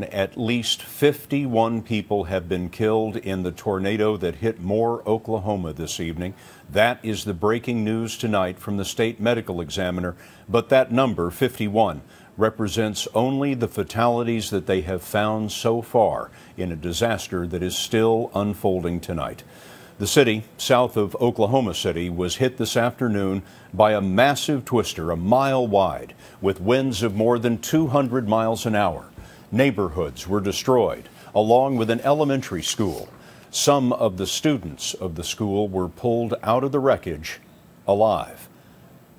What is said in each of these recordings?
At least 51 people have been killed in the tornado that hit Moore, Oklahoma this evening. That is the breaking news tonight from the state medical examiner. But that number, 51, represents only the fatalities that they have found so far in a disaster that is still unfolding tonight. The city south of Oklahoma City was hit this afternoon by a massive twister, a mile wide, with winds of more than 200 miles an hour. Neighborhoods were destroyed, along with an elementary school. Some of the students of the school were pulled out of the wreckage alive.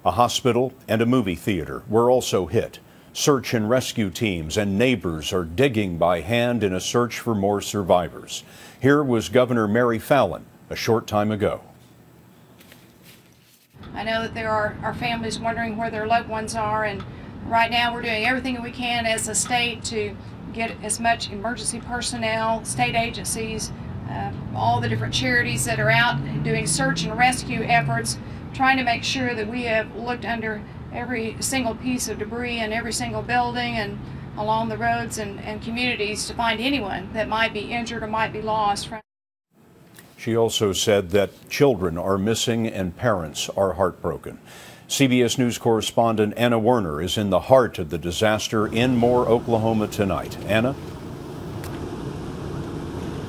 A hospital and a movie theater were also hit. Search and rescue teams and neighbors are digging by hand in a search for more survivors. Here was Governor Mary Fallin a short time ago. I know that there are families wondering where their loved ones are, and right now we're doing everything we can as a state to get as much emergency personnel, state agencies, all the different charities that are out doing search and rescue efforts, trying to make sure that we have looked under every single piece of debris in every single building and along the roads and communities to find anyone that might be injured or might be lost. She also said that children are missing and parents are heartbroken. CBS News correspondent Anna Werner is in the heart of the disaster in Moore, Oklahoma tonight. Anna?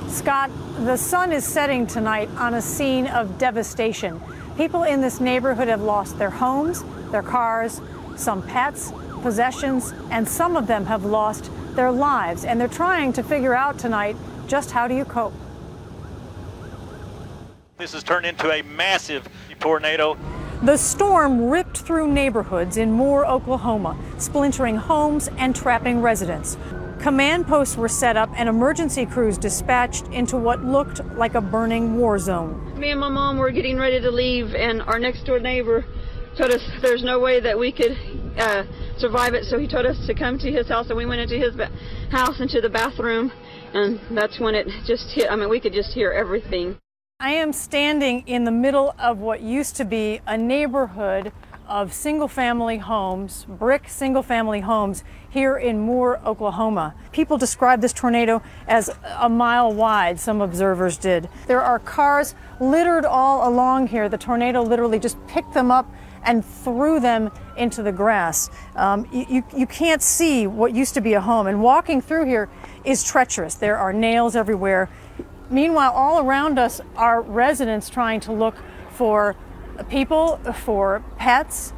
Scott, the sun is setting tonight on a scene of devastation. People in this neighborhood have lost their homes, their cars, some pets, possessions, and some of them have lost their lives. And they're trying to figure out tonight just how do you cope. This has turned into a massive tornado. The storm ripped through neighborhoods in Moore, Oklahoma, splintering homes and trapping residents. Command posts were set up and emergency crews dispatched into what looked like a burning war zone. Me and my mom were getting ready to leave, and our next door neighbor told us there's no way that we could survive it, so he told us to come to his house, and we went into his house, into the bathroom, and that's when it just hit. I mean, we could just hear everything. I am standing in the middle of what used to be a neighborhood of single-family homes, brick single-family homes here in Moore, Oklahoma. People describe this tornado as a mile wide, some observers did. There are cars littered all along here. The tornado literally just picked them up and threw them into the grass. You can't see what used to be a home, and walking through here is treacherous. There are nails everywhere. Meanwhile, all around us are residents trying to look for people, for pets,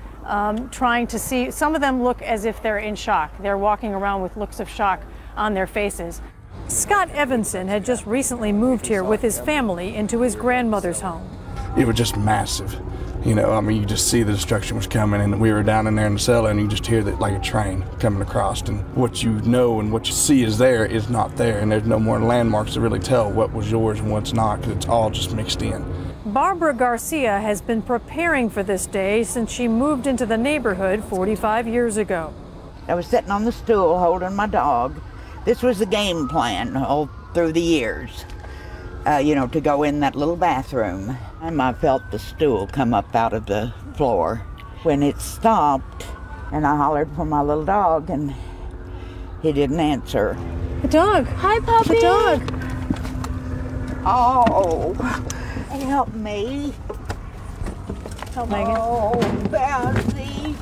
trying to see. Some of them look as if they're in shock. They're walking around with looks of shock on their faces. Scott Evanson had just recently moved here with his family into his grandmother's home. It was just massive. You know, I mean, you just see the destruction was coming, and we were down in there in the cellar, and you just hear that like a train coming across, and what you know and what you see is there is not there, and there's no more landmarks to really tell what was yours and what's not, because it's all just mixed in. Barbara Garcia has been preparing for this day since she moved into the neighborhood 45 years ago. I was sitting on the stool holding my dog. This was the game plan all through the years. You know, to go in that little bathroom. And I felt the stool come up out of the floor. When it stopped, and I hollered for my little dog, and he didn't answer. The dog. Hi, puppy. The dog. Oh, help me. Help Megan. Oh, Bouncy.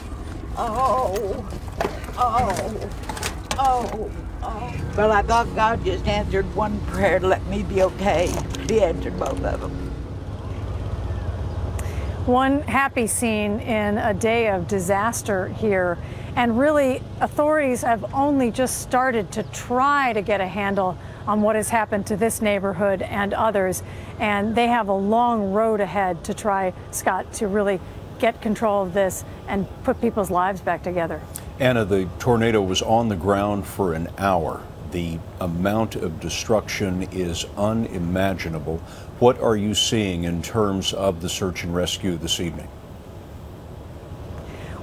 Oh, oh, oh. Well, I thought God just answered one prayer to let me be okay. He answered both of them. One happy scene in a day of disaster here. And really, authorities have only just started to try to get a handle on what has happened to this neighborhood and others. And they have a long road ahead to try, Scott, to really get control of this and put people's lives back together. Anna, the tornado was on the ground for an hour. The amount of destruction is unimaginable. What are you seeing in terms of the search and rescue this evening?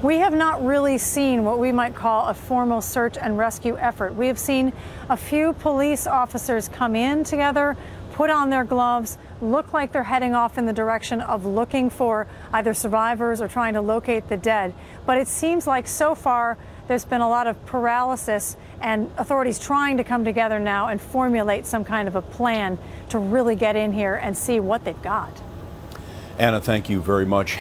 We have not really seen what we might call a formal search and rescue effort. We have seen a few police officers come in together put on their gloves, look like they're heading off in the direction of looking for either survivors or trying to locate the dead. But it seems like so far there's been a lot of paralysis, and authorities trying to come together now and formulate some kind of a plan to really get in here and see what they've got. Anna, thank you very much.